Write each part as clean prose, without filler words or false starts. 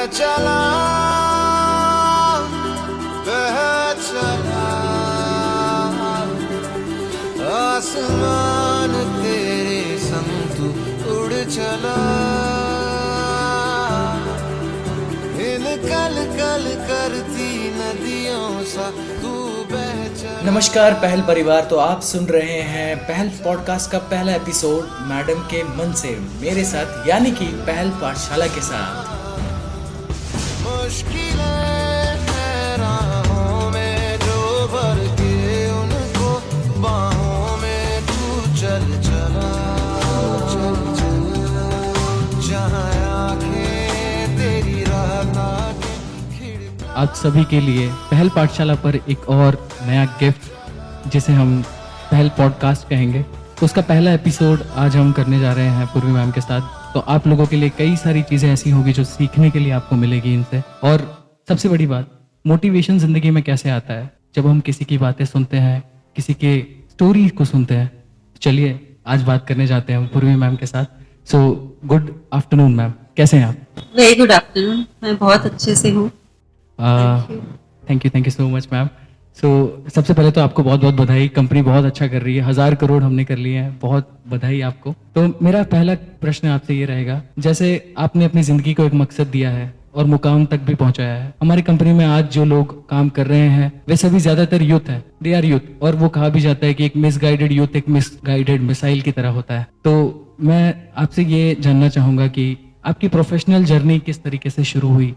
चला बह चला आसमान तेरे संग तू उड़ चला इन कल कल करती नदियों सा तू बह चला। नमस्कार पहल परिवार, तो आप सुन रहे हैं पहल पॉडकास्ट का पहला एपिसोड मैडम के मन से मेरे साथ, यानी कि पहल पाठशाला के साथ। मुश्किलें हैं राहों में जो भर के उनको बाहों में तू चल चला जहाँ आँखें तेरी राह ताके खिड़की। आप सभी के लिए पहल पाठशाला पर एक और नया गिफ्ट जिसे हम पहल पॉडकास्ट कहेंगे, तो उसका पहला एपिसोड आज हम करने जा रहे हैं पूर्वी मैम के साथ। तो आप लोगों के लिए कई सारी चीज़ें ऐसी होंगी जो सीखने के लिए आपको मिलेगी इनसे। और सबसे बड़ी बात, मोटिवेशन ज़िंदगी में कैसे आता है जब हम किसी की बातें सुनते हैं, किसी के स्टोरी को सुनते हैं। चलिए आज बात करने जाते हैं पूर्वी मैम के साथ। सो गुड आफ्टरनून मैम, कैसे हैं आप? वेरी गुड आफ्टरनून, मैं बहुत अच्छे से हूँ। Thank you so much ma'am. So सबसे पहले तो आपको बहुत बहुत बधाई, कंपनी बहुत अच्छा कर रही है, 1000 करोड़ हमने कर लिए हैं, बहुत बधाई आपको। तो मेरा पहला प्रश्न आपसे ये रहेगा, जैसे आपने अपनी ज़िंदगी को एक मकसद दिया है और मुकाम तक भी पहुंचाया है। हमारी कंपनी में आज जो लोग काम कर रहे हैं वे सभी ज़्यादातर यूथ हैं, दे आर यूथ, और वो कहा भी जाता है कि एक मिसगाइडेड यूथ एक मिसगाइडेड मिसाइल की तरह होता है। तो मैं आपसे ये जानना चाहूँगा कि आपकी प्रोफेशनल जर्नी किस तरीके से शुरू हुई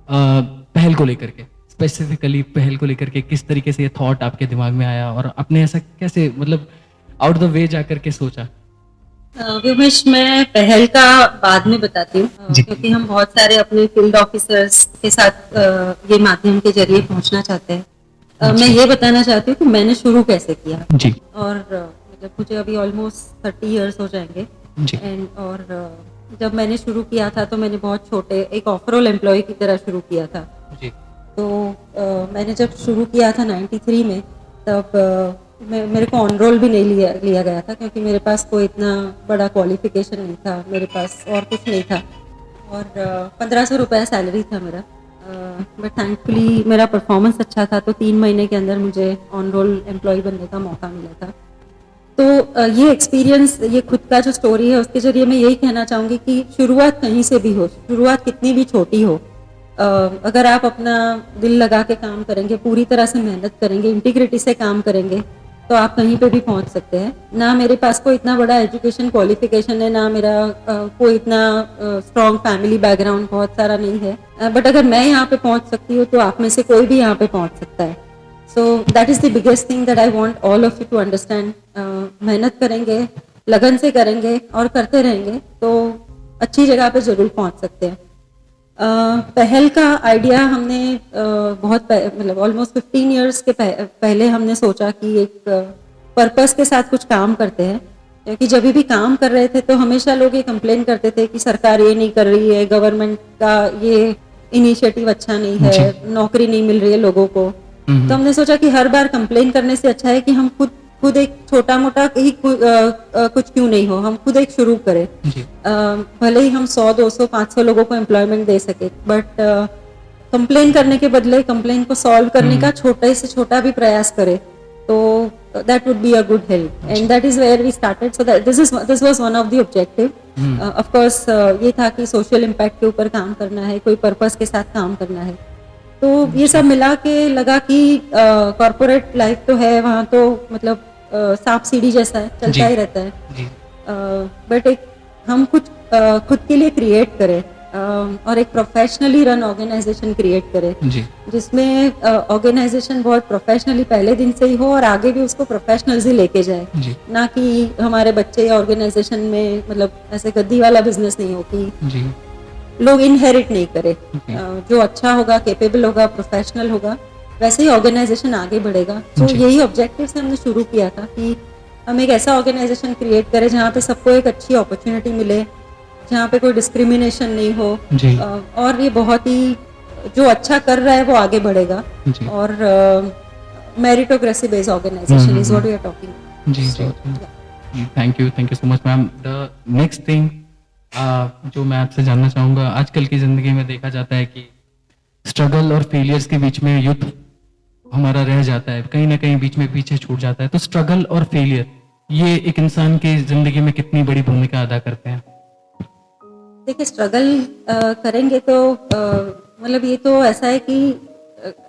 पहल को लेकर के, स्पेसिफिकली पहल को लेकर के किस तरीके से ये थॉट आपके दिमाग में आया और आपने ऐसा कैसे मतलब आउट द वे जा करके सोचा? व्योमेश, मैं पहल का बाद में बताती हूँ, क्योंकि हम बहुत सारे अपने फील्ड ऑफिसर्स के साथ ये माध्यम के जरिए पहुंचना चाहते हैं। मैं ये बताना चाहती हूँ कि मैंने शुरू कैसे किया जी। और मतलब मुझे अभी ऑलमोस्ट 30 इयर्स हो जाएंगे एंड और जब मैंने शुरू किया था तो मैंने बहुत छोटे एक ऑफरोल एम्प्लॉय की तरह शुरू किया था जी। तो मैंने जब शुरू किया था 93 में, तब मेरे को ऑन रोल भी नहीं लिया गया था, क्योंकि मेरे पास कोई इतना बड़ा क्वालिफिकेशन नहीं था, मेरे पास और कुछ नहीं था और 1500 रुपया सैलरी था मेरा। बट थैंकफुली मेरा परफॉर्मेंस अच्छा था, तो 3 महीने के अंदर मुझे ऑन रोल एम्प्लॉय बनने का मौका मिला था। तो ये एक्सपीरियंस, ये खुद का जो स्टोरी है, उसके जरिए मैं यही कहना चाहूँगी कि शुरुआत कहीं से भी हो, शुरुआत कितनी भी छोटी हो, अगर आप अपना दिल लगा के काम करेंगे, पूरी तरह से मेहनत करेंगे, इंटीग्रिटी से काम करेंगे, तो आप कहीं पे भी पहुंच सकते हैं। ना मेरे पास कोई इतना बड़ा एजुकेशन क्वालिफिकेशन है, ना मेरा कोई इतना स्ट्रॉन्ग फैमिली बैकग्राउंड बहुत सारा नहीं है, बट अगर मैं यहाँ पे पहुंच सकती हूँ तो आप में से कोई भी यहाँ पे पहुंच सकता है। So that is the biggest thing that I want all of you to understand. मेहनत करेंगे, लगन से करेंगे और करते रहेंगे तो अच्छी जगह पे जरूर पहुंच सकते हैं। पहल का आइडिया हमने बहुत मतलब ऑलमोस्ट 15 इयर्स के पहले हमने सोचा कि एक पर्पस के साथ कुछ काम करते हैं, क्योंकि जब भी काम कर रहे थे तो हमेशा लोग ये कंप्लेन करते थे कि सरकार ये नहीं कर रही है, गवर्नमेंट का ये इनिशिएटिव अच्छा नहीं है, नौकरी नहीं मिल रही है लोगों को। तो हमने सोचा कि हर बार कंप्लेन करने से अच्छा है कि हम खुद एक छोटा मोटा ही कुछ क्यों नहीं हो, हम खुद एक शुरू करें। भले ही हम 100, 200, 500 लोगों को एम्प्लॉयमेंट दे सके, बट कंप्लेन करने के बदले कंप्लेन को सॉल्व करने का छोटे से छोटा भी प्रयास करें, तो that would be a good help, and that is where we started. So this was one of the objective. Of course ये था कि सोशल इम्पैक्ट के ऊपर काम करना है, कोई पर्पस के साथ काम करना है। तो ये सब मिला के लगा कि कॉर्पोरेट लाइफ तो है, वहाँ तो मतलब सांप सीढ़ी जैसा है, चलता ही रहता है, बट एक हम खुद के लिए क्रिएट करें और एक प्रोफेशनली रन ऑर्गेनाइजेशन क्रिएट करें, जिसमें ऑर्गेनाइजेशन बहुत प्रोफेशनली पहले दिन से ही हो और आगे भी उसको प्रोफेशनल ही लेके जाए, ना कि हमारे बच्चे ऑर्गेनाइजेशन में मतलब ऐसे गद्दी वाला बिजनेस नहीं हो कि लोग इनहेरिट नहीं करे। जो अच्छा होगा, केपेबल होगा, प्रोफेशनल होगा, वैसे ही ऑर्गेनाइजेशन आगे बढ़ेगा। तो यही ऑब्जेक्टिव से हमने शुरू किया था कि हम एक ऐसा ऑर्गेनाइजेशन क्रिएट करें जहाँ पे सबको एक अच्छी अपॉर्चुनिटी मिले, जहाँ पे कोई डिस्क्रिमिनेशन नहीं हो, और ये बहुत ही जो अच्छा कर रहा है वो आगे बढ़ेगा, और meritocracy based organization is what we are talking. Thank you so much ma'am. The next thing जो मैं आपसे जानना चाहूँगा, आजकल की ज़िंदगी में देखा जाता है कि स्ट्रगल और फेलियर्स के बीच में यूथ हमारा रह जाता है, कहीं ना कहीं बीच में पीछे छूट जाता है। तो स्ट्रगल और फेलियर ये एक इंसान की ज़िंदगी में कितनी बड़ी भूमिका अदा करते हैं? देखिए, स्ट्रगल करेंगे तो मतलब ये तो ऐसा है कि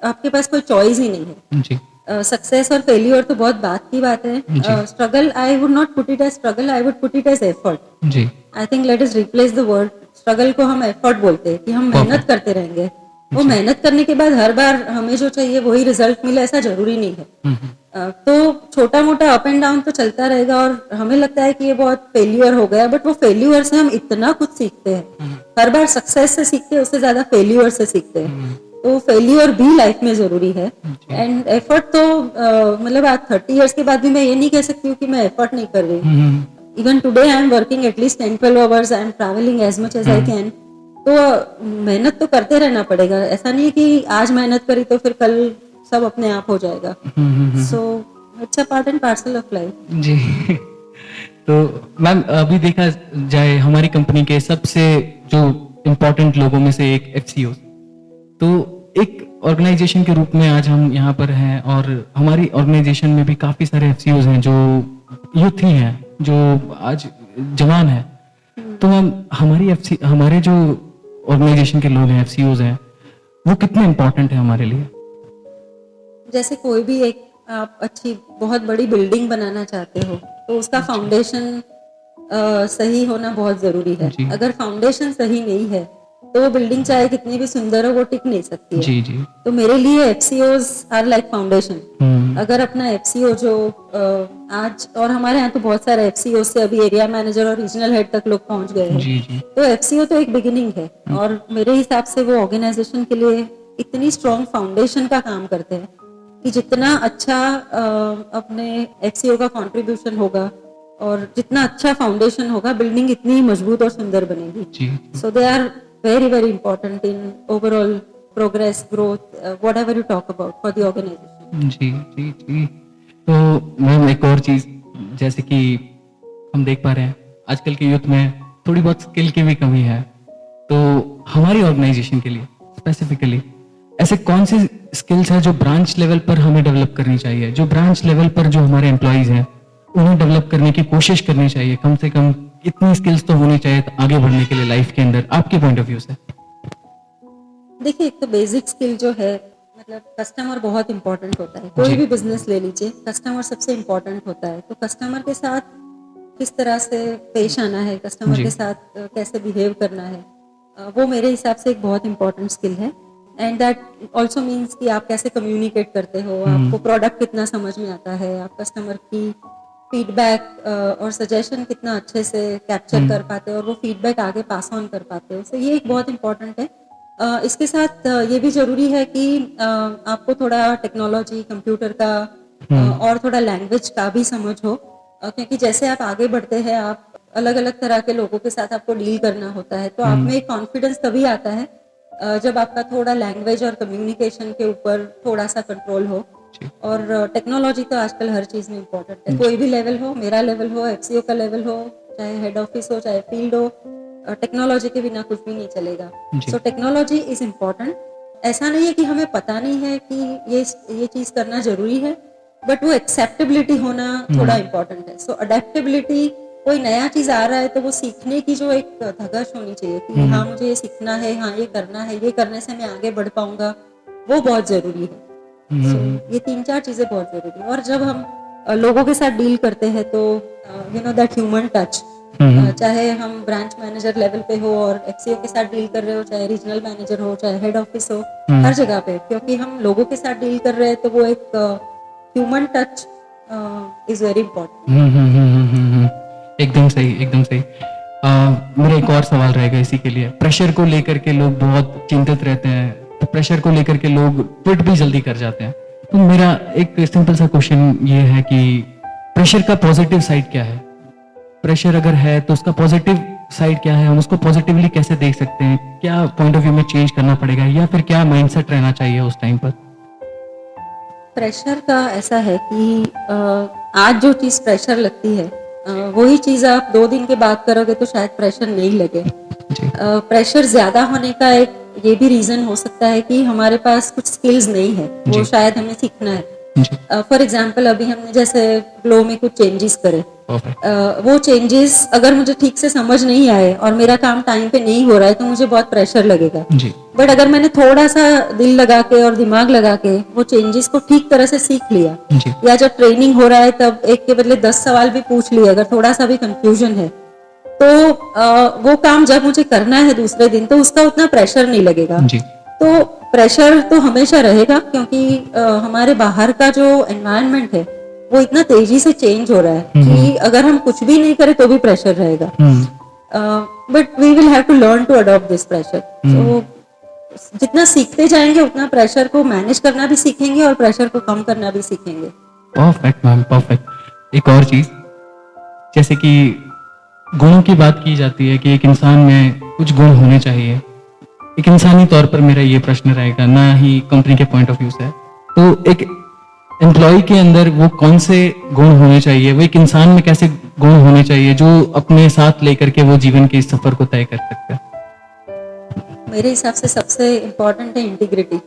आपके पास कोई चॉइस ही नहीं है। जी सक्सेस और फेल्यूर तो बहुत बात की बात है। Struggle I would not put it as struggle, I would put it as effort. जी I think let us replace the word struggle को हम एफर्ट बोलते हैं कि हम मेहनत करते रहेंगे। वो मेहनत करने के बाद हर बार हमें जो चाहिए वही रिजल्ट मिले ऐसा जरूरी नहीं है। तो छोटा मोटा अप एंड डाउन तो चलता रहेगा और हमें लगता है कि ये बहुत फेल्यूर हो गया, बट वो फेल्यूर से हम इतना कुछ सीखते हैं। हर बार सक्सेस से सीखते हैं, उससे ज्यादा फेल्यूर से सीखते हैं। तो फेल्यूर भी लाइफ में जरूरी है। एंड एफर्ट तो मतलब आज 30 इयर्स के बाद भी मैं ये नहीं कह सकती हूँ कि मैं एफर्ट नहीं कर रही। Even today I am working at least 10-12 hours, I am travelling as much as I can. तो मेहनत तो करते रहना पड़ेगा। ऐसा नहीं है कि आज मेहनत करी तो फिर कल सब अपने आप हो जाएगा। So it's a part and parcel of life. जी तो मैम, अभी देखा जाए हमारी कंपनी के सबसे जो इम्पोर्टेंट लोगों में से एक एफसीओ, तो एक ऑर्गेनाइजेशन के रूप में आज हम यहाँ पर हैं और हमारी ऑर्गेनाइजेशन में भी काफी सारे एफसीओज हैं जो यूथ ही हैं, जो आज जवान हैं। तो मैम, हमारे जो ऑर्गेनाइजेशन के लोग हैं, एफसीओज हैं, वो कितने इम्पोर्टेंट है हमारे लिए? जैसे कोई भी एक आप अच्छी बहुत बड़ी बिल्डिंग बनाना चाहते हो तो उसका फाउंडेशन सही होना बहुत जरूरी है। जी। अगर फाउंडेशन सही नहीं है तो वो बिल्डिंग चाहे कितनी भी सुंदर हो वो टिक नहीं सकती है। जी जी तो मेरे लिए एफसीओज आर लाइक फाउंडेशन। अगर अपना एफसीओ जो आज, और हमारे यहाँ तो बहुत सारे एफसीओ से अभी एरिया मैनेजर और रीजनल हेड तक लोग पहुंच गए हैं। जी जी तो एफसीओ तो एक बिगिनिंग है और मेरे हिसाब से वो ऑर्गेनाइजेशन के लिए इतनी स्ट्रॉन्ग फाउंडेशन का काम करते हैं कि जितना अच्छा अपने एफसीओ का कंट्रीब्यूशन होगा और जितना अच्छा फाउंडेशन होगा, बिल्डिंग इतनी ही मजबूत और सुंदर बनेगी। जी so they are very very important in overall progress, growth, whatever you talk about for the organization. जी जी जी तो मैम, एक और चीज, जैसे कि हम देख पा रहे हैं आजकल के यूथ में थोड़ी बहुत स्किल की भी कमी है। तो हमारी ऑर्गेनाइजेशन के लिए स्पेसिफिकली ऐसे कौन सी स्किल्स हैं जो ब्रांच लेवल पर हमें डेवलप करनी चाहिए, जो ब्रांच लेवल पर जो हमारे एम्प्लॉइज हैं उन्हें डेवलप करने की कोशिश करनी चाहिए? कम से कम इतनी स्किल्स तो होनी चाहिए आगे बढ़ने के लिए लाइफ के अंदर, आपके पॉइंट ऑफ व्यू से। देखिए, एक तो बेसिक स्किल जो है, मतलब कस्टमर बहुत इंपॉर्टेंट होता है। कोई भी बिजनेस ले लीजिए, कस्टमर सबसे इंपॉर्टेंट होता है। तो कस्टमर के साथ किस तरह से पेश आना है, कस्टमर के साथ कैसे बिहेव करना है, वो मेरे हिसाब से एक बहुत इंपॉर्टेंट स्किल है। एंड दैट ऑल्सो मीन्स कि आप कैसे कम्युनिकेट करते हो, आपको प्रोडक्ट कितना समझ में आता है, आप कस्टमर की फीडबैक और सजेशन कितना अच्छे से कैप्चर कर पाते हो और वो फीडबैक आगे पास ऑन कर पाते हो। सो ये एक बहुत इंपॉर्टेंट है। इसके साथ ये भी जरूरी है कि आपको थोड़ा टेक्नोलॉजी, कंप्यूटर का और थोड़ा लैंग्वेज का भी समझ हो, क्योंकि जैसे आप आगे बढ़ते हैं, आप अलग अलग तरह के लोगों के साथ आपको डील करना होता है। तो आप में एक कॉन्फिडेंस तभी आता है जब आपका थोड़ा लैंग्वेज और कम्युनिकेशन के ऊपर थोड़ा सा कंट्रोल हो। और टेक्नोलॉजी तो आजकल हर चीज में इम्पोर्टेंट है। कोई भी लेवल हो, मेरा लेवल हो, एफसीओ का लेवल हो, चाहे हेड ऑफिस हो, चाहे फील्ड हो, टेक्नोलॉजी के बिना कुछ भी नहीं चलेगा। So technology is important. ऐसा नहीं है कि हमें पता नहीं है कि ये चीज करना जरूरी है, बट वो एक्सेप्टेबिलिटी होना थोड़ा इम्पोर्टेंट है। सो अडेप्टेबिलिटी, कोई नया चीज आ रहा है तो वो सीखने की जो एक धगश होनी चाहिए कि हाँ मुझे ये सीखना है, हाँ ये करना है, ये करने से मैं आगे बढ़ पाऊंगा, वो बहुत जरूरी है। ये 3-4 चीजें बहुत जरूरी है। और जब हम लोगों के साथ डील करते हैं तो you know that human touch, चाहे हम ब्रांच मैनेजर लेवल पे हो और एफसीओ के साथ डील कर रहे हो, चाहे रीजनल मैनेजर हो, चाहे हेड ऑफिस हो, हर जगह पे, क्योंकि हम लोगों के साथ डील कर रहे हैं तो वो एक human touch is very important. एकदम सही, एकदम सही। मेरा एक और सवाल रहेगा इसी के लिए। प्रेशर को लेकर के लोग बहुत चिंतित रहते हैं, तो प्रेशर को लेकर के लोग क्विट भी जल्दी कर जाते हैं। तो मेरा एक सिंपल सा क्वेश्चन ये है कि प्रेशर का पॉजिटिव साइड क्या है? प्रेशर अगर है तो उसका पॉजिटिव साइड क्या है? हम उसको पॉजिटिवली कैसे देख सकते हैं? क्या पॉइंट ऑफ व्यू में चेंज करना पड़ेगा या फिर क्या माइंडसेट रहना चाहिए उस टाइम पर? प्रेशर का ऐसा है कि आज जो चीज प्रेशर लगती है वही चीज आप 2 दिन के बाद करोगे तो शायद प्रेशर नहीं लगे। जी प्रेशर ज्यादा होने का एक ये भी रीजन हो सकता है कि हमारे पास कुछ स्किल्स नहीं है, वो जी। शायद हमें सीखना है। जी फॉर एग्जाम्पल अभी हमने जैसे ग्लो में कुछ चेंजेस करे, परफेक्ट वो चेंजेस अगर मुझे ठीक से समझ नहीं आए और मेरा काम टाइम पे नहीं हो रहा है तो मुझे बहुत प्रेशर लगेगा। जी बट अगर मैंने थोड़ा सा दिल लगा के और दिमाग लगा के वो चेंजेस को ठीक तरह से सीख लिया, जी या जब ट्रेनिंग हो रहा है तब एक के बदले 10 सवाल भी पूछ लिए, अगर थोड़ा सा भी कंफ्यूजन है तो वो काम जब मुझे करना है दूसरे दिन तो उसका उतना प्रेशर नहीं लगेगा। जी तो प्रेशर तो हमेशा रहेगा क्योंकि हमारे बाहर का जो एनवायरनमेंट है वो इतना तेजी से चेंज हो रहा है कि अगर हम कुछ भी नहीं करें तो भी प्रेशर रहेगा। But we will have to learn to adopt this pressure. तो जितना सीखते जाएंगे उतना प्रेशर को मैनेज करना भी सीखेंगे और प्रेशर को कम करना भी सीखेंगे। Perfect ma'am perfect. एक और चीज, जैसे कि गुणों की बात की जाती है कि एक इंसान में कुछ गुण होने चाहिए। एक इंसानी तौर पर मेरा ये प्रश्न रहेगा, ना ही कंपनी के पॉइंट ऑफ व्यू से, तो एक एम्प्लॉय के अंदर वो कौन से गुण होने चाहिए, वो एक इंसान में कैसे गुण होने चाहिए जो अपने साथ लेकर के वो जीवन के इस सफर को तय कर सकते हैं? मेरे हिसाब से सबसे इम्पोर्टेंट है इंटीग्रिटी।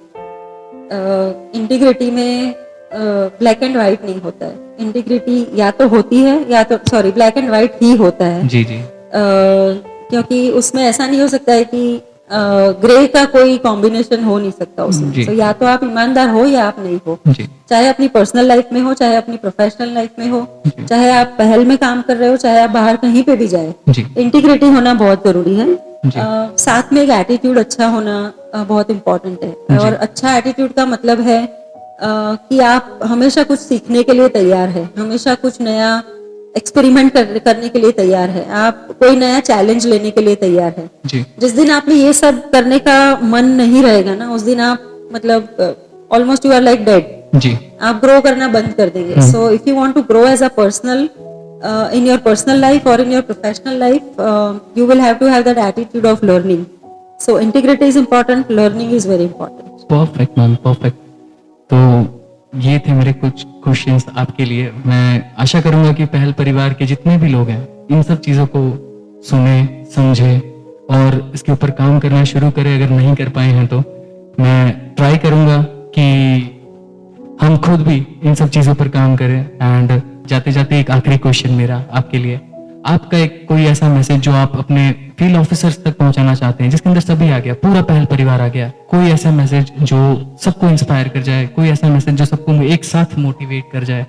इंटीग्रिटी में ब्लैक एंड व्हाइट नहीं होता है। इंटीग्रिटी या तो होती है या तो ब्लैक एंड व्हाइट ही होता है। जी जी क्योंकि उसमें ऐसा नहीं हो सकता है कि ग्रे का कोई कॉम्बिनेशन हो नहीं सकता उसमें। जी। तो या तो आप ईमानदार हो या आप नहीं हो, जी चाहे अपनी पर्सनल लाइफ में हो, चाहे अपनी प्रोफेशनल लाइफ में हो, चाहे आप पहल में काम कर रहे हो, चाहे आप बाहर कहीं पे भी जाए, जी इंटीग्रिटी होना बहुत जरूरी है। जी। साथ में एक एटीट्यूड अच्छा होना बहुत इम्पोर्टेंट है। और अच्छा एटीट्यूड का मतलब है कि आप हमेशा कुछ सीखने के लिए तैयार है, हमेशा कुछ नया एक्सपेरिमेंट करने के लिए तैयार है, आप कोई नया चैलेंज लेने के लिए तैयार है। जी जिस दिन आप में ये सब करने का मन नहीं रहेगा ना, उस दिन आप मतलब almost you are like dead. जी आप ग्रो करना बंद कर देंगे। So if you want to grow as a personal in your personal life or in your professional life, you will have to have that attitude of learning. So integrity is important, learning is very important. Perfect ma'am perfect. तो ये थे मेरे कुछ questions आपके लिए। मैं आशा करूंगा कि पहल परिवार के जितने भी लोग हैं इन सब चीज़ों को सुने, समझे और इसके ऊपर काम करना शुरू करें। अगर नहीं कर पाए हैं तो मैं ट्राई करूंगा कि हम खुद भी इन सब चीज़ों पर काम करें। एंड जाते जाते एक आखिरी क्वेश्चन मेरा आपके लिए, आपका एक कोई ऐसा मैसेज जो आप अपने फील्ड ऑफिसर्स तक पहुंचाना चाहते हैं, जिसके अंदर सभी आ गया, पूरा पहल परिवार आ गया, कोई ऐसा मैसेज जो सबको इंस्पायर कर जाए, कोई ऐसा मैसेज जो सबको एक साथ मोटिवेट कर जाए,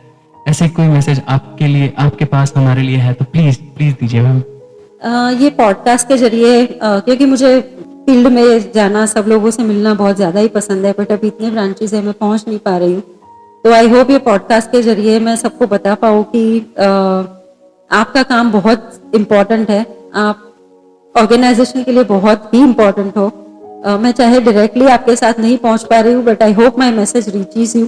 ऐसे कोई मैसेज आपके लिए, आपके पास, हमारे लिए है तो प्लीज प्लीज दीजिए मैम। ये पॉडकास्ट के जरिए क्योंकि मुझे फील्ड में जाना, सब लोगों से मिलना बहुत ज़्यादा ही पसंद है, बट अभी इतने ब्रांचेस है मैं पहुंच नहीं पा रही हूँ। तो आई होप ये पॉडकास्ट के जरिए मैं सबको बता पाऊँ कि आपका काम बहुत इम्पोर्टेंट है, आप ऑर्गेनाइजेशन के लिए बहुत ही इम्पोर्टेंट हो। मैं चाहे डायरेक्टली आपके साथ नहीं पहुंच पा रही हूँ, but I hope my message reaches you.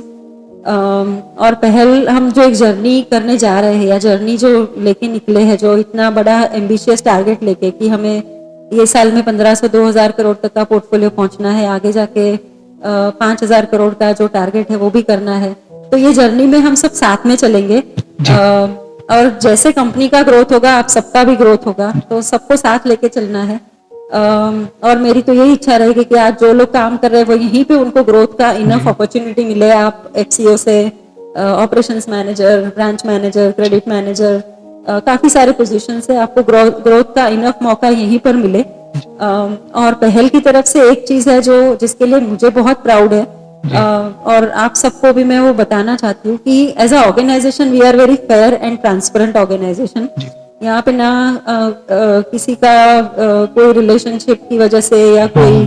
और पहल हम जो एक जर्नी करने जा रहे हैं, या जर्नी जो लेके निकले हैं, जो इतना बड़ा एम्बिशियस टारगेट लेके कि हमें ये साल में 1500-2000 करोड़ तक का पोर्टफोलियो पहुंचना है, आगे जाके 5000 करोड़ का जो टारगेट है वो भी करना है। तो ये जर्नी में हम सब साथ में चलेंगे। और जैसे कंपनी का ग्रोथ होगा आप सबका भी ग्रोथ होगा, तो सबको साथ लेके चलना है। और मेरी तो यही इच्छा रहेगी कि आज जो लोग काम कर रहे हैं वो यहीं पे उनको ग्रोथ का इनफ अपॉर्चुनिटी मिले। आप एफसीओ से operations manager, branch manager, credit manager, काफी सारे पोजीशन से आपको ग्रोथ का इनफ मौका यहीं पर मिले। और पहल की तरफ से एक चीज है जो जिसके लिए मुझे बहुत प्राउड है, और आप सबको भी मैं वो बताना चाहती हूँ कि as a organization we are very fair and transparent organization. यहाँ पे ना किसी का कोई रिलेशनशिप की वजह से या कोई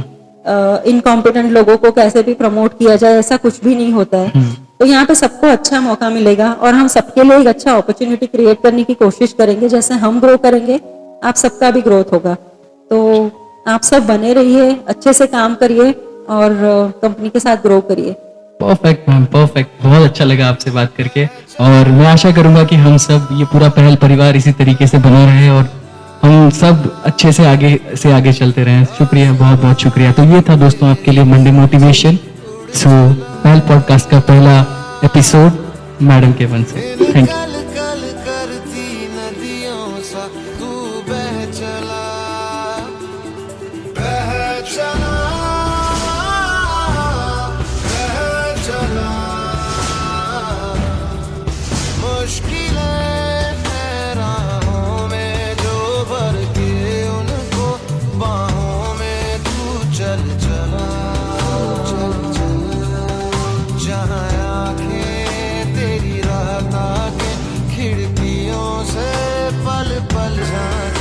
इनकॉम्पिटेंट लोगों को कैसे भी प्रमोट किया जाए, ऐसा कुछ भी नहीं होता है। तो यहाँ पे सबको अच्छा मौका मिलेगा और हम सबके लिए एक अच्छा अपॉर्चुनिटी क्रिएट करने की कोशिश करेंगे। जैसे हम ग्रो करेंगे आप सबका भी ग्रोथ होगा। तो आप सब बने रहिए, अच्छे से काम करिए और कंपनी के साथ ग्रो करिए। Perfect ma'am perfect. बहुत अच्छा लगा आपसे बात करके और मैं आशा करूंगा कि हम सब ये पूरा पहल परिवार इसी तरीके से बना रहे और हम सब अच्छे से आगे चलते रहें। शुक्रिया, बहुत बहुत शुक्रिया। तो ये था दोस्तों आपके लिए मंडे मोटिवेशन। सो पहल पॉडकास्ट का पहला एपिसोड मैडम के मन से। Thank you. कल कल करती नदी पल झांक